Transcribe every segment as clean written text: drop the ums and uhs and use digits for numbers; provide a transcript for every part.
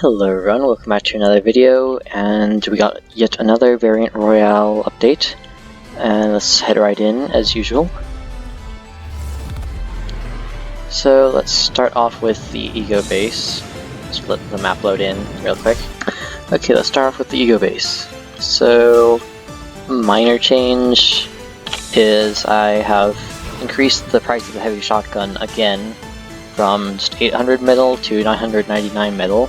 Hello everyone, welcome back to another video, and we got yet another Variant Royale update, and let's head right in as usual. So let's start off with the e.g.o base. Let's let the map load in real quick. Okay, let's start off with the e.g.o base. So, minor change is I have increased the price of the heavy shotgun again from just 800 metal to 999 metal.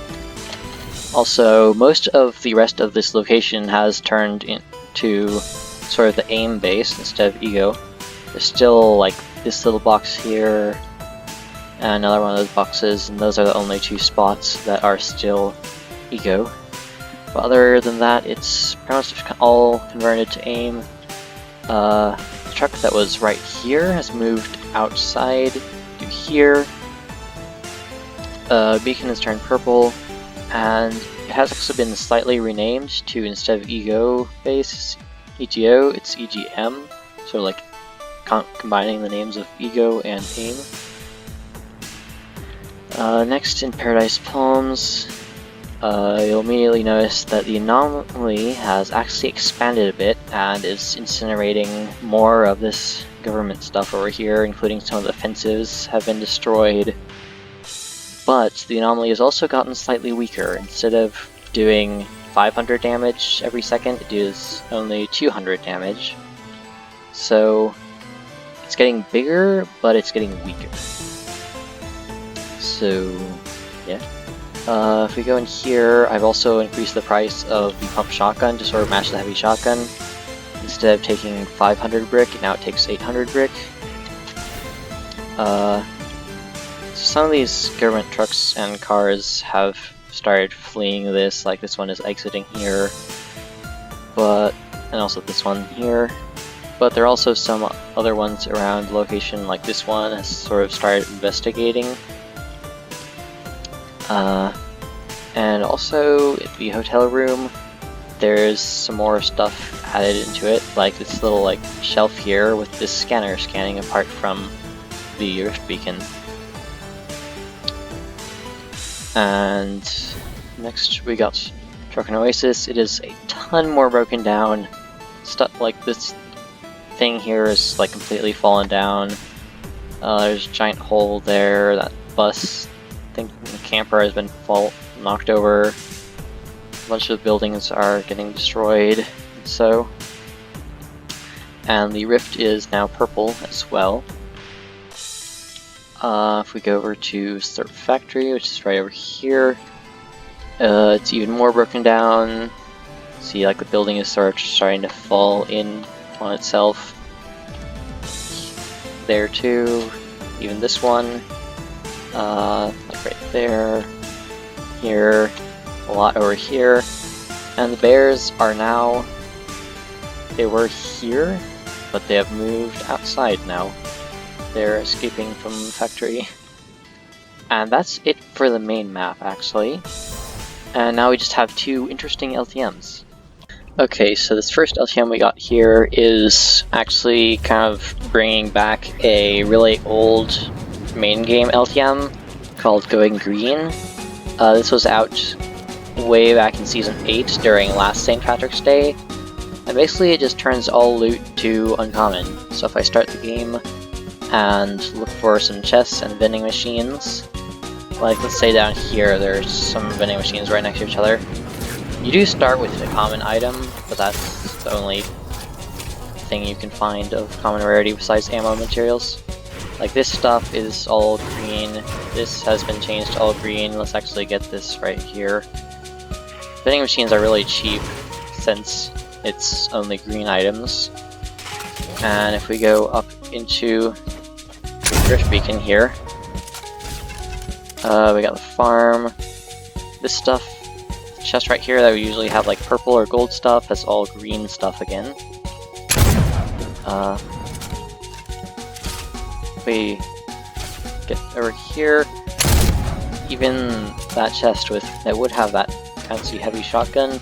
Also, most of the rest of this location has turned into sort of the aim base instead of e.g.o. There's still like this little box here and another one of those boxes, and those are the only two spots that are still e.g.o. But other than that, it's pretty much all converted to aim. The truck that was right here has moved outside to here. Beacon has turned purple. And it has actually been slightly renamed to, instead of e.g.o base, e.g.o, it's e.g.m, so like combining the names of e.g.o and aim. Next, in Paradise Palms, you'll immediately notice that the anomaly has actually expanded a bit and is incinerating more of this government stuff over here, including some of the fences have been destroyed. But the anomaly has also gotten slightly weaker. Instead of doing 500 damage every second, it does only 200 damage. So it's getting bigger, but it's getting weaker. So yeah. If we go in here, I've also increased the price of the pump shotgun to sort of match the heavy shotgun. Instead of taking 500 brick, now it takes 800 brick. Some of these government trucks and cars have started fleeing this, like this one is exiting here, and also this one here. But there are also some other ones around the location, like this one has sort of started investigating. And also at the hotel room, there's some more stuff added into it, like this little shelf here with this scanner scanning apart from the rift beacon. And next we got Truck and Oasis. It is a ton more broken down. Stuff like this thing here is like completely fallen down. There's a giant hole there. That bus, I think the camper has been knocked over. A bunch of buildings are getting destroyed. And the rift is now purple as well. If we go over to Slurp Factory, which is right over here, it's even more broken down. See, like the building is sort of starting to fall in on itself. There too, even this one, like right there, here, a lot over here. And the bears are now, they were here, but they have moved outside now. They're escaping from the factory. And that's it for the main map, actually. And now we just have two interesting LTMs. Okay, so this first LTM we got here is actually kind of bringing back a really old main game LTM called Going Green. This was out way back in Season 8 during last St. Patrick's Day. And basically it just turns all loot to uncommon. So if I start the game and look for some chests and vending machines. Like, let's say down here, there's some vending machines right next to each other. You do start with a common item, but that's the only thing you can find of common rarity besides ammo materials. Like, this stuff is all green. This has been changed to all green. Let's actually get this right here. Vending machines are really cheap since it's only green items. And if we go up into Drift Beacon here, we got the farm. This stuff, chest right here that we usually have like purple or gold stuff, that's all green stuff again. We get over here, even that chest that would have that fancy heavy shotgun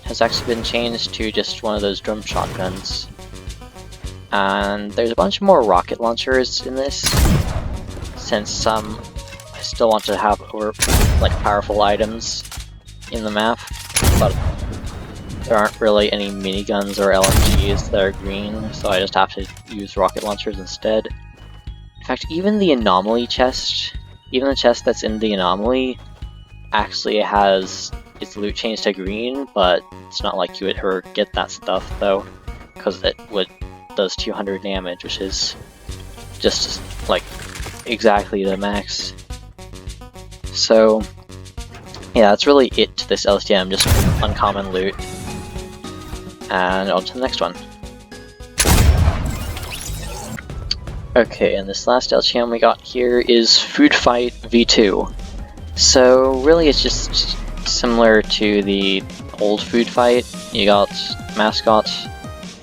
has actually been changed to just one of those drum shotguns. And there's a bunch more rocket launchers in this, since some still want to have like powerful items in the map, but there aren't really any miniguns or LMGs that are green, so I just have to use rocket launchers instead. In fact, even the anomaly chest, even the chest that's in the anomaly, actually has its loot changed to green, but it's not like you would ever get that stuff though, because it does 200 damage, which is just like exactly the max. So yeah, that's really it to this LTM, just uncommon loot. And on to the next one. Okay, and this last LTM we got here is Food Fight V2. So really it's just similar to the old Food Fight. You got mascot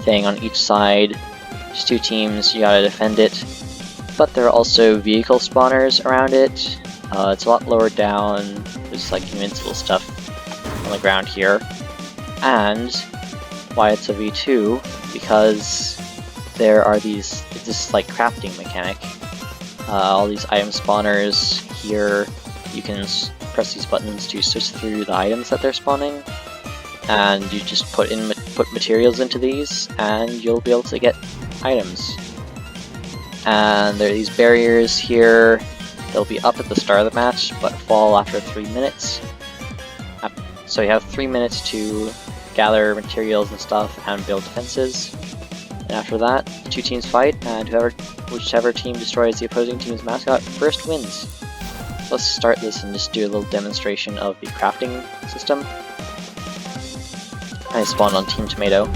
thing on each side, there's 2 teams, you gotta defend it. But there are also vehicle spawners around it. It's a lot lower down, there's like invincible stuff on the ground here. And why it's a V2, because there are this like crafting mechanic. All these item spawners here, you can press these buttons to switch through the items that they're spawning, and you just put materials into these, and you'll be able to get items. And there are these barriers here. They'll be up at the start of the match, but fall after 3 minutes. So you have 3 minutes to gather materials and stuff and build defenses. And after that, 2 teams fight, and whichever team destroys the opposing team's mascot first wins. Let's start this and just do a little demonstration of the crafting system. I spawned on Team Tomato.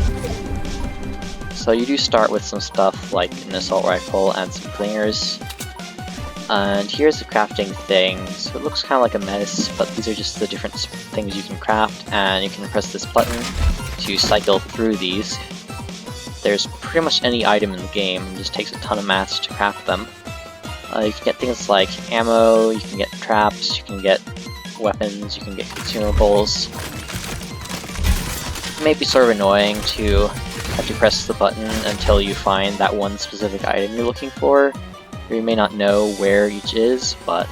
So you do start with some stuff like an assault rifle and some clingers. And here's the crafting thing. So it looks kind of like a mess, but these are just the different things you can craft, and you can press this button to cycle through these. There's pretty much any item in the game, it just takes a ton of mats to craft them. You can get things like ammo, you can get traps, you can get weapons, you can get consumables. It may be sort of annoying to have to press the button until you find that one specific item you're looking for. You may not know where each is, but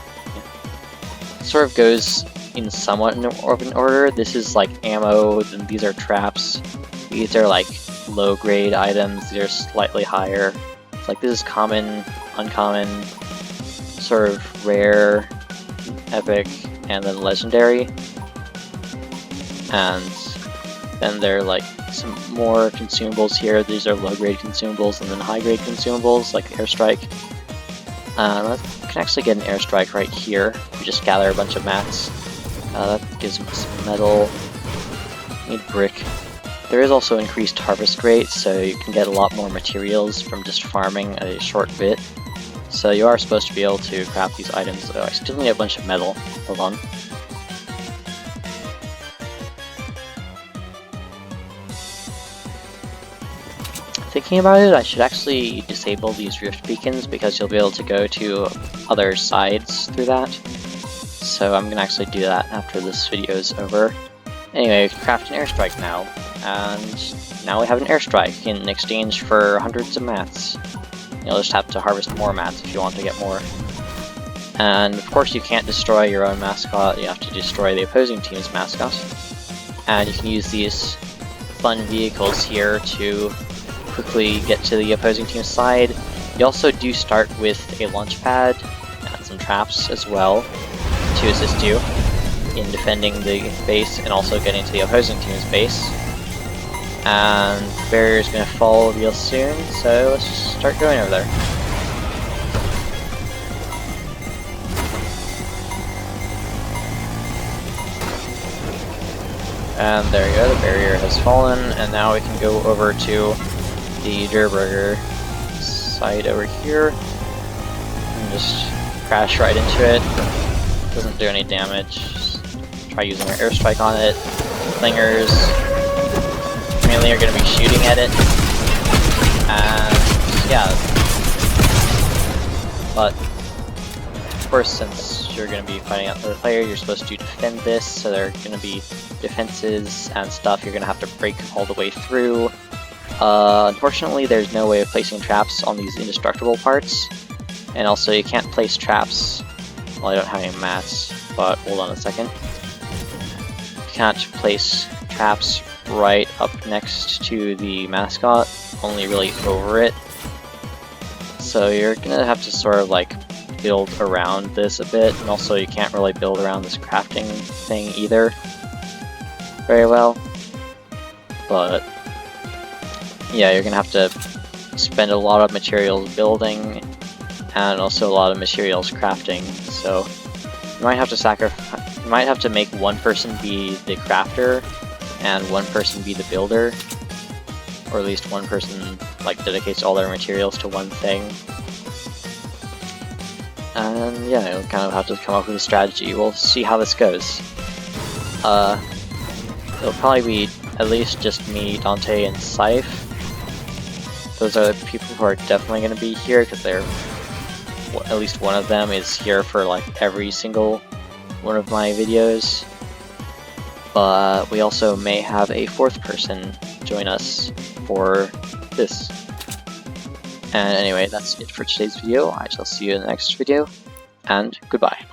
it sort of goes in somewhat of an order. This is like ammo, then these are traps. These are like low-grade items, these are slightly higher. It's like this is common, uncommon, sort of rare, epic, and then legendary. And then there are like some more consumables here. These are low-grade consumables, and then high-grade consumables like airstrike. You can actually get an airstrike right here. You just gather a bunch of mats. That gives me some metal. Need brick. There is also increased harvest rate, so you can get a lot more materials from just farming a short bit. So you are supposed to be able to craft these items. Oh, I still need a bunch of metal. Hold on. Thinking about it, I should actually disable these rift beacons because you'll be able to go to other sides through that. So I'm gonna actually do that after this video is over. Anyway, we can craft an airstrike now, and now we have an airstrike in exchange for hundreds of mats. You'll just have to harvest more mats if you want to get more. And of course you can't destroy your own mascot, you have to destroy the opposing team's mascot. And you can use these fun vehicles here to quickly get to the opposing team's side. You also do start with a launch pad and some traps as well to assist you in defending the base and also getting to the opposing team's base. And the barrier is going to fall real soon, so let's just start going over there. And there you go, the barrier has fallen, and now we can go over to the Durburger side over here and just crash right into it. Doesn't do any damage. Just try using our airstrike on it. Clingers mainly are going to be shooting at it, and yeah. But of course, since you're going to be fighting another player, you're supposed to defend this, so there are going to be defenses and stuff you're going to have to break all the way through. Unfortunately, there's no way of placing traps on these indestructible parts, and also you can't place traps Well, I don't have any mats, but hold on a second. You can't place traps right up next to the mascot, only really over it. So you're gonna have to sort of like build around this a bit, and also you can't really build around this crafting thing either very well. But yeah, you're gonna have to spend a lot of materials building and also a lot of materials crafting. So you might have to make one person be the crafter and one person be the builder, or at least one person like dedicates all their materials to one thing. And yeah, you'll kind of have to come up with a strategy. We'll see how this goes. It'll probably be at least just me, Dante, and Scythe. Those are the people who are definitely going to be here, because they're, at least one of them is here for like every single one of my videos. But we also may have a fourth person join us for this. And anyway, that's it for today's video. I shall see you in the next video, and goodbye.